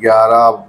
11,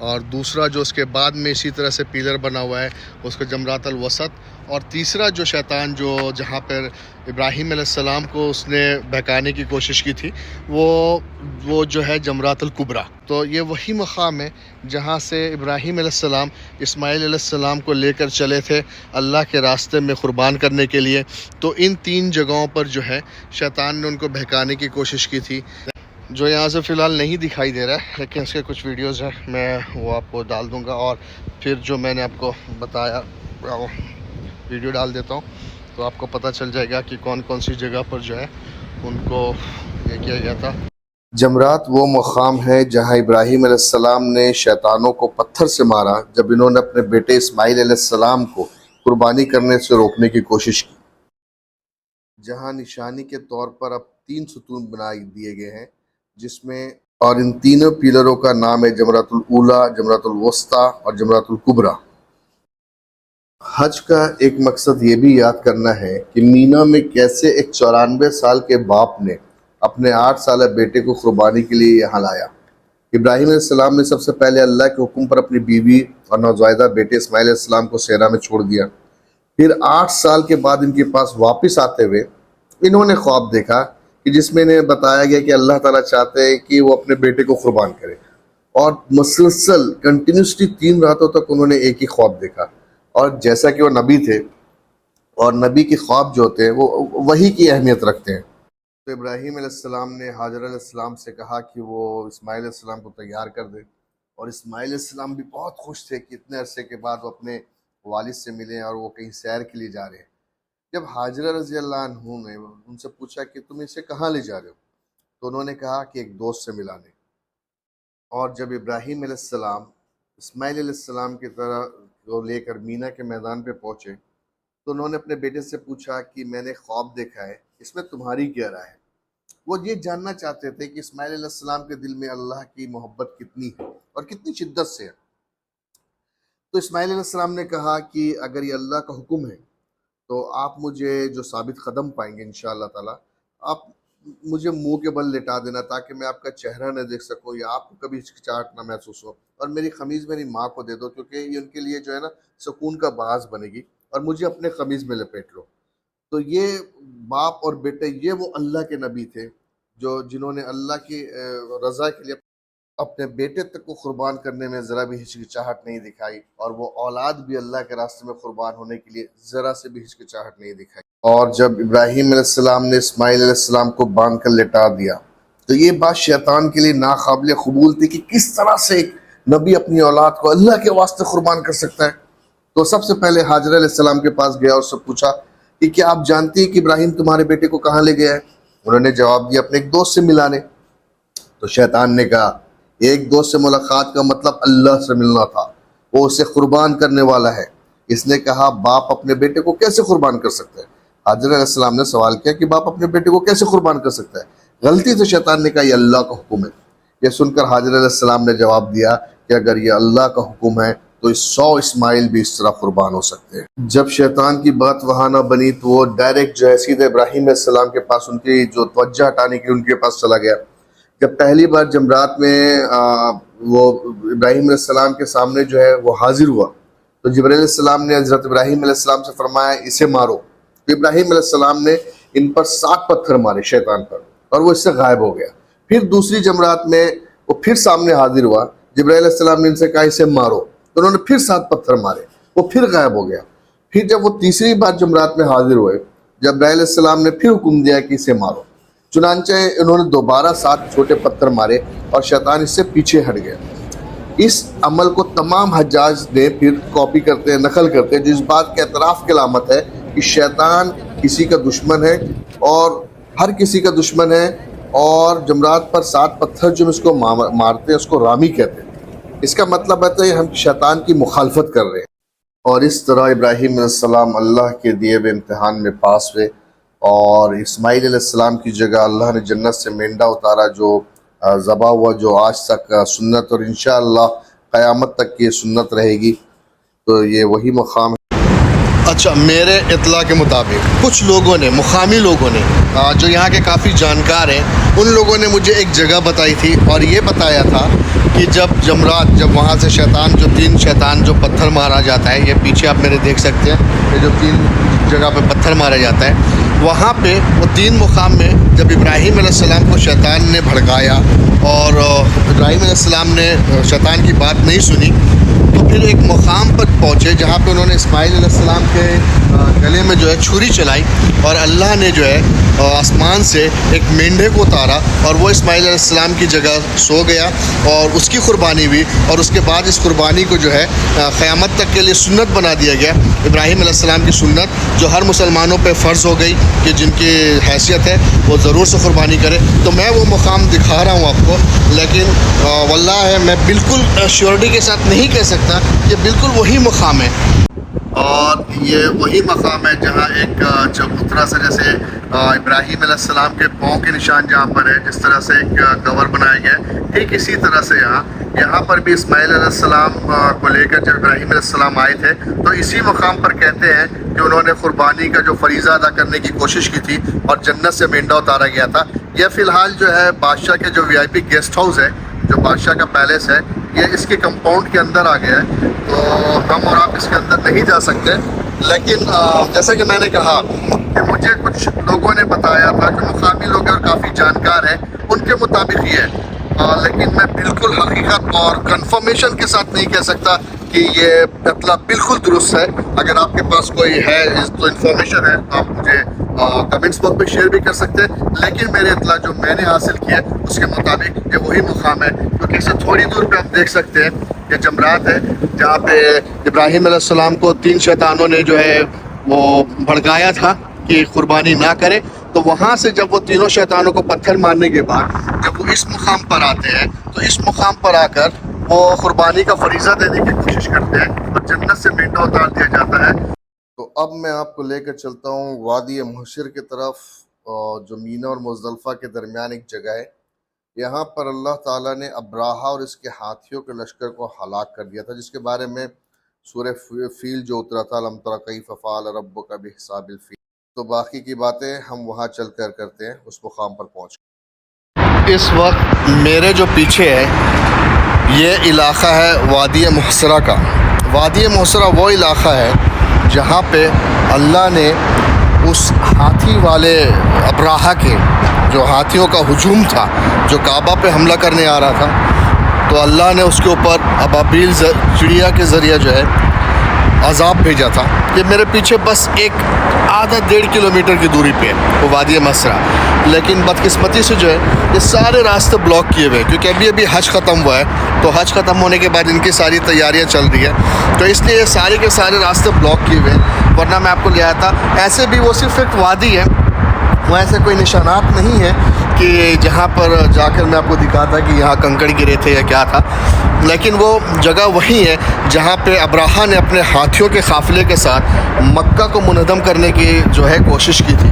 اور دوسرا جو اس کے بعد میں اسی طرح سے پیلر بنا ہوا ہے اس کو جمرات الوسط، اور تیسرا جو شیطان جو جہاں پر ابراہیم علیہ السلام کو اس نے بہکانے کی کوشش کی تھی وہ جو ہے جمرات الکبریٰ۔ تو یہ وہی مقام ہے جہاں سے ابراہیم علیہ السلام اسماعیل علیہ السلام کو لے کر چلے تھے اللہ کے راستے میں قربان کرنے کے لیے۔ تو ان 3 جگہوں پر جو ہے شیطان نے ان کو بہکانے کی کوشش کی تھی، جو یہاں سے فی الحال نہیں دکھائی دے رہا ہے، لیکن اس کے کچھ ویڈیوز ہیں، میں وہ آپ کو ڈال دوں گا، اور پھر جو میں نے آپ کو بتایا ویڈیو ڈال دیتا ہوں تو آپ کو پتہ چل جائے گا کہ کون کون سی جگہ پر جو ہے ان کو یہ کیا گیا تھا۔ جمرات وہ مقام ہے جہاں ابراہیم علیہ السلام نے شیطانوں کو پتھر سے مارا جب انہوں نے اپنے بیٹے اسماعیل علیہ السلام کو قربانی کرنے سے روکنے کی کوشش کی، جہاں نشانی کے طور پر اب 3 ستون بنا دیے گئے ہیں، جس میں اور ان تینوں پیلروں کا نام ہے جمرات الاولیٰ، جمرات الوسطیٰ اور جمرات الکبریٰ۔ حج کا ایک مقصد یہ بھی یاد کرنا ہے کہ مینا میں کیسے ایک 94 سال کے باپ نے اپنے 8 سالہ بیٹے کو قربانی کے لیے یہاں لایا۔ ابراہیم علیہ السلام نے سب سے پہلے اللہ کے حکم پر اپنی بیوی اور نوزائیدہ بیٹے اسماعیل علیہ السلام کو صحرا میں چھوڑ دیا۔ پھر 8 سال کے بعد ان کے پاس واپس آتے ہوئے انہوں نے خواب دیکھا کہ جس میں انہیں بتایا گیا کہ اللہ تعالیٰ چاہتے ہیں کہ وہ اپنے بیٹے کو قربان کرے، اور مسلسل کنٹینیوسلی 3 راتوں تک انہوں نے ایک ہی خواب دیکھا، اور جیسا کہ وہ نبی تھے اور نبی کے خواب جو ہوتے ہیں وہ وحی کی اہمیت رکھتے ہیں، تو ابراہیم علیہ السلام نے حاجر علیہ السلام سے کہا کہ وہ اسماعیل علیہ السلام کو تیار کر دے، اور اسماعیل علیہ السلام بھی بہت خوش تھے کہ اتنے عرصے کے بعد وہ اپنے والد سے ملے اور وہ کہیں سیر کے لیے جا رہے ہیں۔ جب حاجرہ رضی اللہ عنہ نے ان سے پوچھا کہ تم اسے کہاں لے جا رہے ہو، تو انہوں نے کہا کہ ایک دوست سے ملانے۔ اور جب ابراہیم علیہ السلام اسماعیل علیہ السلام کی طرح وہ لے کر مینا کے میدان پہ پہنچے تو انہوں نے اپنے بیٹے سے پوچھا کہ میں نے خواب دیکھا ہے، اس میں تمہاری کیا رائے ہے؟ وہ یہ جاننا چاہتے تھے کہ اسماعیل علیہ السلام کے دل میں اللہ کی محبت کتنی ہے اور کتنی شدت سے ہے۔ تو اسماعیل علیہ السلام نے کہا کہ اگر یہ اللہ کا حکم ہے تو آپ مجھے جو ثابت قدم پائیں گے انشاءاللہ تعالیٰ، آپ مجھے منہ کے بل لٹا دینا تاکہ میں آپ کا چہرہ نہ دیکھ سکوں یا آپ کو کبھی ہچکچاہٹ نہ محسوس ہو، اور میری قمیض میری ماں کو دے دو کیونکہ یہ ان کے لیے جو ہے نا سکون کا باعث بنے گی، اور مجھے اپنے قمیض میں لپیٹ لو۔ تو یہ باپ اور بیٹے یہ وہ اللہ کے نبی تھے جنہوں نے اللہ کی رضا کے لیے اپنے بیٹے تک کو قربان کرنے میں ذرا بھی ہچکچاہٹ نہیں دکھائی، اور وہ اولاد بھی اللہ کے راستے میں قربان ہونے کے لیے ذرا سے بھی ہچکچاہٹ نہیں دکھائی۔ اور جب ابراہیم علیہ السلام نے اسماعیل علیہ السلام کو باندھ کر لٹا دیا تو یہ بات شیطان کے لیے ناقابل قبول تھی کہ کس طرح سے ایک نبی اپنی اولاد کو اللہ کے واسطے قربان کر سکتا ہے۔ تو سب سے پہلے حاجر علیہ السلام کے پاس گیا اور اس سے پوچھا کہ کیا آپ جانتی ہیں کہ ابراہیم تمہارے بیٹے کو کہاں لے گیا ہے؟ انہوں نے جواب دیا اپنے ایک دوست سے ملانے۔ تو شیطان نے کہا ایک دوست سے ملاقات کا مطلب اللہ سے ملنا تھا، وہ اسے قربان کرنے والا ہے۔ اس نے کہا باپ اپنے بیٹے کو کیسے قربان کر سکتا ہے؟ حاجر علیہ السلام نے سوال کیا کہ باپ اپنے بیٹے کو کیسے قربان کر سکتا ہے؟ غلطی سے شیطان نے کہا یہ اللہ کا حکم ہے۔ یہ سن کر حاجر علیہ السلام نے جواب دیا کہ اگر یہ اللہ کا حکم ہے تو 100 اسماعیل بھی اس طرح قربان ہو سکتے ہیں۔ جب شیطان کی بات وہاں نہ بنی تو وہ ڈائریکٹ جو ہے سیدھے ابراہیم علیہ السلام کے پاس ان کی جو توجہ ہٹانے کی ان کے پاس چلا گیا۔ جب پہلی بار جمرات میں وہ ابراہیم علیہ السلام کے سامنے جو ہے وہ حاضر ہوا تو جبرائیل علیہ السلام نے حضرت ابراہیم علیہ السلام سے فرمایا اسے مارو۔ تو ابراہیم علیہ السلام نے ان پر 7 پتھر مارے شیطان پر، اور وہ اس سے غائب ہو گیا۔ پھر دوسری جمرات میں وہ پھر سامنے حاضر ہوا، جبرائیل علیہ السلام نے ان سے کہا اسے مارو، تو انہوں نے پھر 7 پتھر مارے، وہ پھر غائب ہو گیا۔ پھر جب وہ تیسری بار جمرات میں حاضر ہوئے، جبرائیل علیہ السلام نے پھر حکم دیا کہ اسے مارو، چنانچہ انہوں نے دوبارہ 7 چھوٹے پتھر مارے اور شیطان اس سے پیچھے ہٹ گیا۔ اس عمل کو تمام حجاج نے پھر کاپی کرتے ہیں، نقل کرتے ہیں، جس بات کے اعتراف کی علامت ہے کہ شیطان کسی کا دشمن ہے اور ہر کسی کا دشمن ہے، اور جمرات پر 7 پتھر جو اس کو مارتے ہیں اس کو رامی کہتے ہیں۔ اس کا مطلب ہے کہ ہم شیطان کی مخالفت کر رہے ہیں۔ اور اس طرح ابراہیم علیہ السلام اللہ کے دیے ہوئے امتحان میں پاس ہوئے، اور اسماعیل علیہ السلام کی جگہ اللہ نے جنت سے مینڈا اتارا جو ذبح ہوا، جو آج تک سنت اور انشاءاللہ قیامت تک کی سنت رہے گی۔ تو یہ وہی مقام ہے۔ اچھا، میرے اطلاع کے مطابق کچھ لوگوں نے، مقامی لوگوں نے جو یہاں کے کافی جانکار ہیں، ان لوگوں نے مجھے ایک جگہ بتائی تھی اور یہ بتایا تھا کہ کہ جب وہاں سے شیطان جو 3 شیطان جو پتھر مارا جاتا ہے، یہ پیچھے آپ میرے دیکھ سکتے ہیں، یہ جو 3 جگہ پہ پتھر مارا جاتا ہے، وہاں پہ وہ 3 مقام میں جب ابراہیم علیہ السلام کو شیطان نے بھڑکایا اور ابراہیم علیہ السلام نے شیطان کی بات نہیں سنی، تو پھر ایک مقام پر پہنچے جہاں پہ انہوں نے اسماعیل علیہ السلام کے گلے میں جو ہے چھری چلائی، اور اللہ نے جو ہے آسمان سے ایک مینڈھے کو اتارا اور وہ اسماعیل علیہ السلام کی جگہ سو گیا اور اس کی قربانی ہوئی، اور اس کے بعد اس قربانی کو جو ہے قیامت تک کے لیے سنت بنا دیا گیا، ابراہیم علیہ السلام کی سنت جو ہر مسلمانوں پہ فرض ہو گئی کہ جن کی حیثیت ہے وہ ضرور سے قربانی کرے۔ تو میں وہ مقام دکھا رہا ہوں آپ کو، لیکن واللہ ہے میں بالکل شیورٹی کے ساتھ نہیں کہہ سکتا کہ بالکل وہی مقام ہے، اور یہ وہی مقام ہے جہاں ایک چبوترا سے جیسے ابراہیم علیہ السلام کے پاؤں کے نشان جہاں پر ہے، جس طرح سے ایک کور بنایا گیا ہے، ٹھیک اسی طرح سے یہاں پر بھی اسماعیل علیہ السلام کو لے کر جب ابراہیم علیہ السلام آئے تھے تو اسی مقام پر کہتے ہیں کہ انہوں نے قربانی کا جو فریضہ ادا کرنے کی کوشش کی تھی اور جنت سے مینڈا اتارا گیا تھا۔ یہ فی الحال جو ہے بادشاہ کے جو VIP گیسٹ ہاؤس ہے، جو بادشاہ کا پیلیس ہے، یہ اس کے کمپاؤنڈ کے اندر آ گیا ہے، تو ہم اور آپ اس کے اندر نہیں جا سکتے، لیکن جیسا کہ میں نے کہا کہ مجھے کچھ لوگوں نے بتایا تھا جو مقامی لوگ اور کافی جانکار ہیں، ان کے مطابق یہ ہے، لیکن میں بالکل حقیقت اور کنفرمیشن کے ساتھ نہیں کہہ سکتا کہ یہ اطلاع بالکل درست ہے۔ اگر آپ کے پاس کوئی ہے تو انفارمیشن ہے تو آپ مجھے کمنٹس باکس پہ شیئر بھی کر سکتے ہیں، لیکن میرے اطلاع جو میں نے حاصل کی ہے اس کے مطابق یہ وہی مقام ہے، کیونکہ اس سے تھوڑی دور پہ آپ دیکھ سکتے ہیں یہ جمرات ہے جہاں پہ ابراہیم علیہ السلام کو 3 شیطانوں نے جو ہے وہ بھڑکایا تھا کہ قربانی نہ کرے، تو وہاں سے جب وہ تینوں شیطانوں کو پتھر مارنے کے بعد جب وہ اس مقام پر آتے ہیں تو اس مقام پر آ کر وہ قربانی کا فریضہ دینے کی کوشش کرتے ہیں اور جنت سے مینڈا اتار دیا جاتا ہے۔ تو اب میں آپ کو لے کر چلتا ہوں وادی محشر کی طرف، جو مینا اور مزدلفہ کے درمیان ایک جگہ ہے۔ یہاں پر اللہ تعالیٰ نے ابراہا اور اس کے ہاتھیوں کے لشکر کو ہلاک کر دیا تھا، جس کے بارے میں سورہ فیل جو اترا تھا، لم تر کیف فعل ربک بحساب الفیل، تو باقی کی باتیں ہم وہاں چل کر کرتے ہیں اس مقام پر پہنچ کر۔ اس وقت میرے جو پیچھے ہے یہ علاقہ ہے وادی محسرہ کا۔ وادی محسرہ وہ علاقہ ہے جہاں پہ اللہ نے اس ہاتھی والے ابراہا کے جو ہاتھیوں کا ہجوم تھا، جو کعبہ پہ حملہ کرنے آ رہا تھا، تو اللہ نے اس کے اوپر ابابیل چڑیا کے ذریعے جو ہے عذاب بھیجا تھا۔ یہ میرے پیچھے بس ایک آدھا 1.5 کلومیٹر کی دوری پہ ہے وہ وادی محسرہ، لیکن بدقسمتی سے جو ہے یہ سارے راستے بلاک کیے ہوئے، کیونکہ ابھی حج ختم ہوا ہے، تو حج ختم ہونے کے بعد ان کی ساری تیاریاں چل رہی ہیں، تو اس لیے یہ سارے کے سارے راستے بلاک کیے ہوئے ہیں، ورنہ میں آپ کو لے آیا تھا۔ ایسے بھی وہ صرف ایک وادی ہے، وہ ایسے کوئی نشانات نہیں ہیں کہ جہاں پر جا کر میں آپ کو دکھاتا کہ یہاں کنکڑ گرے تھے یا کیا تھا، لیکن وہ جگہ وہی ہے جہاں پہ ابراہا نے اپنے ہاتھیوں کے قافلے کے ساتھ مکہ کو منہدم کرنے کی جو ہے کوشش کی تھی۔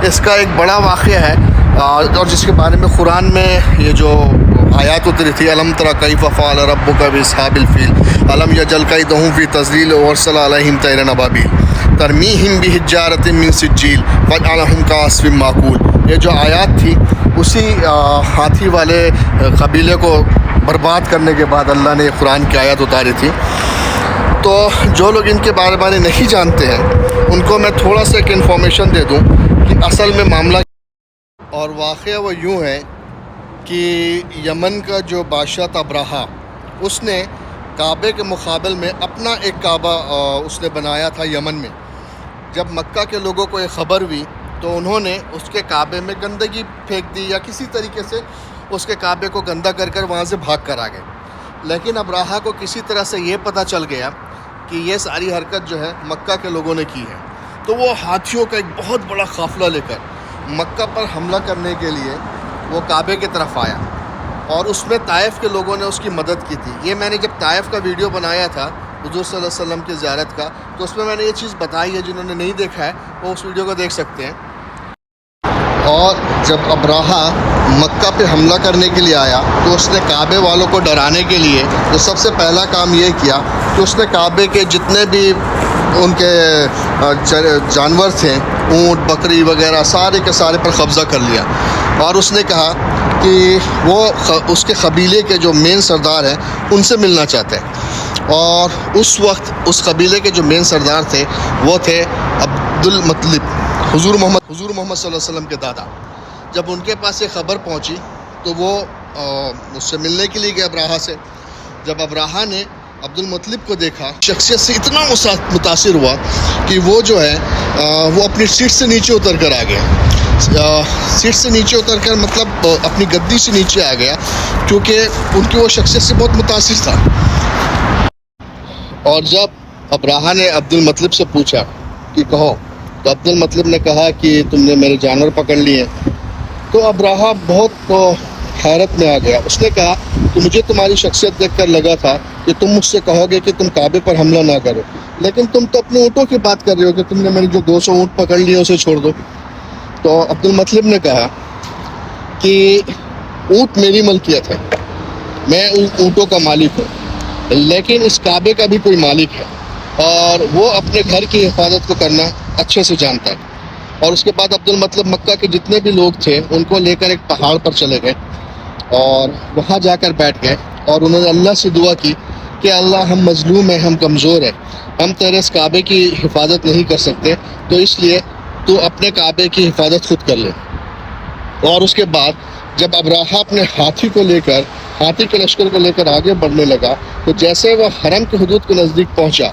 اس کا ایک بڑا واقعہ ہے اور جس کے بارے میں قرآن میں یہ جو آیات اتری تھی، الم تر کیف فعل ربک باصحاب الفیل الم یجعل کیدہم فی تضلیل وارسل علیہم طیرا ابابیل ترمیہم بحجارۃ من سجیل فجعلہم کعصف مأکول۔ یہ جو آیات تھی اسی ہاتھی والے قبیلے کو برباد کرنے کے بعد اللہ نے قرآن کی آیات اتاری تھی۔ تو جو لوگ ان کے بارے میں نہیں جانتے ہیں ان کو میں تھوڑا سا ایک انفارمیشن دے دوں کہ اصل میں معاملہ اور واقعہ وہ یوں ہے کہ یمن کا جو بادشاہ تھا ابراہا، اس نے کعبے کے مقابل میں اپنا ایک کعبہ اس نے بنایا تھا یمن میں۔ جب مکہ کے لوگوں کو یہ خبر ہوئی تو انہوں نے اس کے کعبے میں گندگی پھینک دی یا کسی طریقے سے اس کے کعبے کو گندا کر کر وہاں سے بھاگ کر آ گئے، لیکن ابراہا کو کسی طرح سے یہ پتہ چل گیا کہ یہ ساری حرکت جو ہے مکہ کے لوگوں نے کی ہے، تو وہ ہاتھیوں کا ایک بہت بڑا قافلہ لے کر مکہ پر حملہ کرنے کے لیے وہ کعبے کی طرف آیا، اور اس میں طائف کے لوگوں نے اس کی مدد کی تھی۔ یہ میں نے جب طائف کا ویڈیو بنایا تھا حضور صلی اللہ علیہ وسلم کی زیارت کا، تو اس میں نے یہ چیز بتائی ہے، جنہوں نے نہیں دیکھا ہے وہ اس ویڈیو کو دیکھ سکتے ہیں۔ اور جب ابراہا مکہ پہ حملہ کرنے کے لیے آیا تو اس نے کعبے والوں کو ڈرانے کے لیے تو سب سے پہلا کام یہ کیا کہ اس نے کعبے کے جتنے بھی ان کے جانور تھے، اونٹ بکری وغیرہ، سارے کے سارے پر قبضہ کر لیا۔ اور اس نے کہا کہ وہ اس کے قبیلے کے جو مین سردار ہیں ان سے ملنا چاہتے ہیں، اور اس وقت اس قبیلے کے جو مین سردار تھے وہ تھے عبد المطلب، حضور محمد صلی اللہ علیہ وسلم کے دادا۔ جب ان کے پاس یہ خبر پہنچی تو وہ اس سے ملنے کے لیے گئے ابراہا سے۔ جب ابراہا نے عبد المطلب کو دیکھا، شخصیت سے اتنا متاثر ہوا کہ وہ جو ہے وہ اپنی سیٹ سے نیچے اتر کر آ گیا۔ سیٹ سے نیچے اتر کر مطلب اپنی گدی سے نیچے آ گیا، کیونکہ ان کی وہ شخصیت سے بہت متاثر تھا۔ اور جب ابراہا نے عبد المطلب سے پوچھا کہ کہو، تو عبد المطلب نے کہا کہ تم نے میرے جانور پکڑ لیے۔ تو ابراہا بہت حیرت میں آ گیا۔ اس نے کہا کہ مجھے تمہاری شخصیت دیکھ کر لگا تھا کہ تم مجھ سے کہو گے کہ تم کعبے پر حملہ نہ کرو، لیکن تم تو اپنے اونٹوں کی بات کر رہے ہو کہ تم نے میری جو 200 اونٹ پکڑ لیے اسے چھوڑ دو۔ تو عبد المطلب نے کہا کہ اونٹ میری ملکیت ہے، میں ان اونٹوں کا مالک ہوں، لیکن اس کعبے کا بھی کوئی مالک ہے، اور وہ اپنے گھر کی حفاظت کو کرنا اچھے سے جانتا ہے۔ اور اس کے بعد عبد المطلب مکہ کے جتنے بھی لوگ تھے ان کو لے کر ایک پہاڑ پر چلے گئے، اور وہاں جا کر بیٹھ گئے، اور انہوں نے اللہ سے دعا کی کہ اللہ ہم مظلوم ہیں، ہم کمزور ہیں، ہم تیرے اس کعبے کی حفاظت نہیں کر سکتے، تو اس لیے تو اپنے کعبے کی حفاظت خود کر لے۔ اور اس کے بعد جب ابراہا اپنے ہاتھی کے لشکر کو لے کر آگے بڑھنے لگا، تو جیسے وہ حرم کے حدود کے نزدیک پہنچا،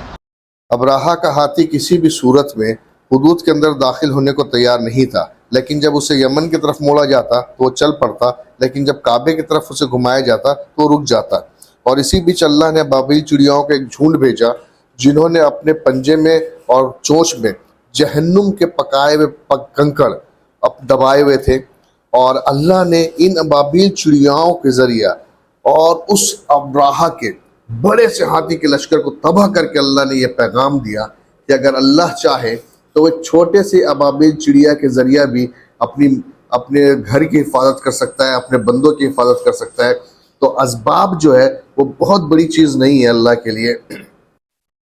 ابراہا کا ہاتھی کسی بھی صورت میں حدود کے اندر داخل ہونے کو تیار نہیں تھا، لیکن جب اسے یمن کی طرف موڑا جاتا تو وہ چل پڑتا، لیکن جب کعبے کی طرف اسے گھمایا جاتا تو وہ رک جاتا۔ اور اسی بیچ اللہ نے بابیل چڑیاؤں کا ایک جھنڈ بھیجا، جنہوں نے اپنے پنجے میں اور چونچ میں جہنم کے پکائے ہوئے کنکڑ دبائے ہوئے تھے، اور اللہ نے ان ابابیل چڑیاؤں کے ذریعہ اور اس ابراہا کے بڑے سے ہاتھی کے لشکر کو تباہ کر کے اللہ نے یہ پیغام دیا کہ اگر اللہ چاہے تو وہ چھوٹے سے ابابیل چڑیا کے ذریعہ بھی اپنے گھر کی حفاظت کر سکتا ہے، اپنے بندوں کی حفاظت کر سکتا ہے۔ تو اسباب جو ہے وہ بہت بڑی چیز نہیں ہے اللہ کے لیے۔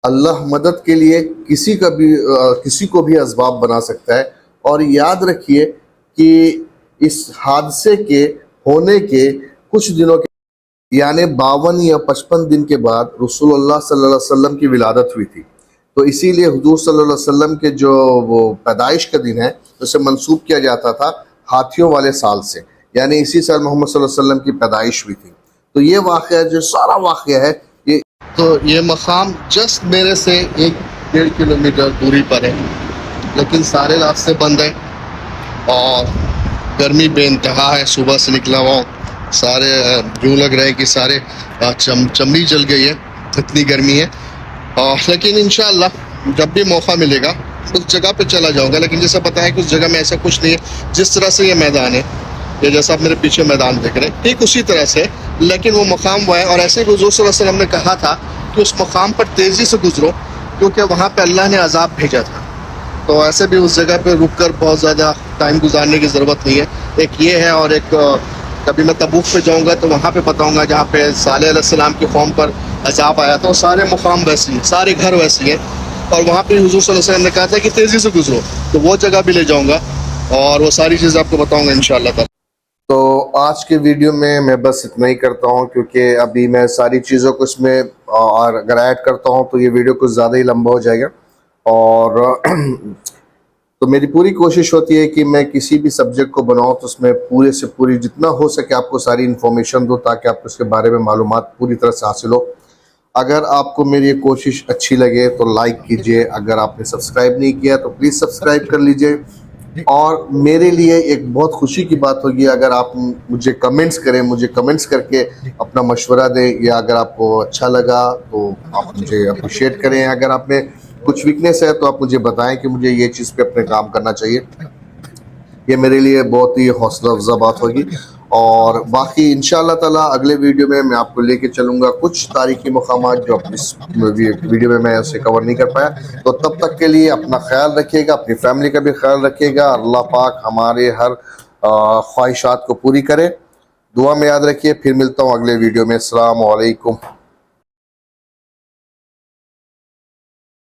اللہ مدد کے لیے کسی کو بھی اسباب بنا سکتا ہے۔ اور یاد رکھیے کہ اس حادثے کے ہونے کے کچھ دنوں کے یعنی 52 یا 55 دن کے بعد رسول اللہ صلی اللہ علیہ وسلم کی ولادت ہوئی تھی، تو اسی لیے حضور صلی اللہ علیہ وسلم کے جو وہ پیدائش کا دن ہے اسے منسوب کیا جاتا تھا ہاتھیوں والے سال سے، یعنی اسی سال محمد صلی اللہ علیہ وسلم کی پیدائش ہوئی تھی۔ تو یہ واقعہ جو سارا واقعہ ہے یہ مقام جسٹ میرے سے 1-1.5 کلومیٹر دوری پر ہے، لیکن سارے راستے بند ہیں، اور گرمی بے انتہا ہے۔ صبح سے نکلا ہوا سارے یوں لگ رہا ہے کہ سارے چمڑی جل گئی ہے، اتنی گرمی ہے۔ لیکن انشاءاللہ جب بھی موقع ملے گا اس جگہ پہ چلا جاؤں گا، لیکن جیسا پتا ہے کہ اس جگہ میں ایسا کچھ نہیں ہے۔ جس طرح سے یہ میدان ہے، یہ جیسا آپ میرے پیچھے میدان دیکھ رہے ہیں، ٹھیک اسی طرح سے، لیکن وہ مقام وہ ہے۔ اور ایسے کہ حضور صلی اللہ علیہ وسلم نے کہا تھا کہ اس مقام پر تیزی سے گزرو، کیونکہ وہاں پہ اللہ نے عذاب بھیجا تھا۔ تو ایسے بھی اس جگہ پہ رک کر بہت زیادہ ٹائم گزارنے کی ضرورت نہیں ہے۔ ایک یہ ہے، اور ایک کبھی میں تبوک پہ جاؤں گا تو وہاں پہ بتاؤں گا جہاں پہ صالح علیہ السلام کی قوم پر عذاب آیا تھا۔ وہ سارے مقام ویسے ہیں، سارے گھر ویسے ہیں، اور وہاں پہ حضور صلی اللہ علیہ وسلم نے کہا تھا کہ تیزی سے گزرو، تو وہ جگہ بھی لے جاؤں گا اور وہ ساری چیزیں آپ کو بتاؤں گا انشاءاللہ تعالی۔ تو آج کے ویڈیو میں بس اتنا ہی کرتا ہوں، کیونکہ ابھی میں ساری چیزوں کو اس میں اور اگر ایڈ کرتا ہوں تو یہ ویڈیو کچھ زیادہ ہی لمبا ہو جائے گا، اور تو میری پوری کوشش ہوتی ہے کہ میں کسی بھی سبجیکٹ کو بناؤں تو اس میں پورے سے پوری جتنا ہو سکے آپ کو ساری انفارمیشن دو، تاکہ آپ کو اس کے بارے میں معلومات پوری طرح سے حاصل ہو۔ اگر آپ کو میری یہ کوشش اچھی لگے تو لائک کیجئے، اگر آپ نے سبسکرائب نہیں کیا تو پلیز سبسکرائب کر لیجئے، اور میرے لیے ایک بہت خوشی کی بات ہوگی اگر آپ مجھے کمنٹس کریں، مجھے کمنٹس کر کے اپنا مشورہ دیں، یا اگر آپ کو اچھا لگا تو آپ مجھے اپریشیٹ کریں، اگر آپ نے کچھ ویکنیس ہے تو آپ مجھے بتائیں کہ مجھے یہ چیز پہ اپنے کام کرنا چاہیے۔ یہ میرے لیے بہت ہی حوصلہ افزا بات ہوگی۔ اور باقی انشاءاللہ تعالیٰ اگلے ویڈیو میں آپ کو لے کے چلوں گا کچھ تاریخی مقامات جو اس ویڈیو میں اسے کور نہیں کر پایا۔ تو تب تک کے لیے اپنا خیال رکھیے گا، اپنی فیملی کا بھی خیال رکھیے گا، اللہ پاک ہمارے ہر خواہشات کو پوری کرے۔ دعا میں یاد رکھیے، پھر ملتا ہوں اگلے ویڈیو میں۔ السلام علیکم۔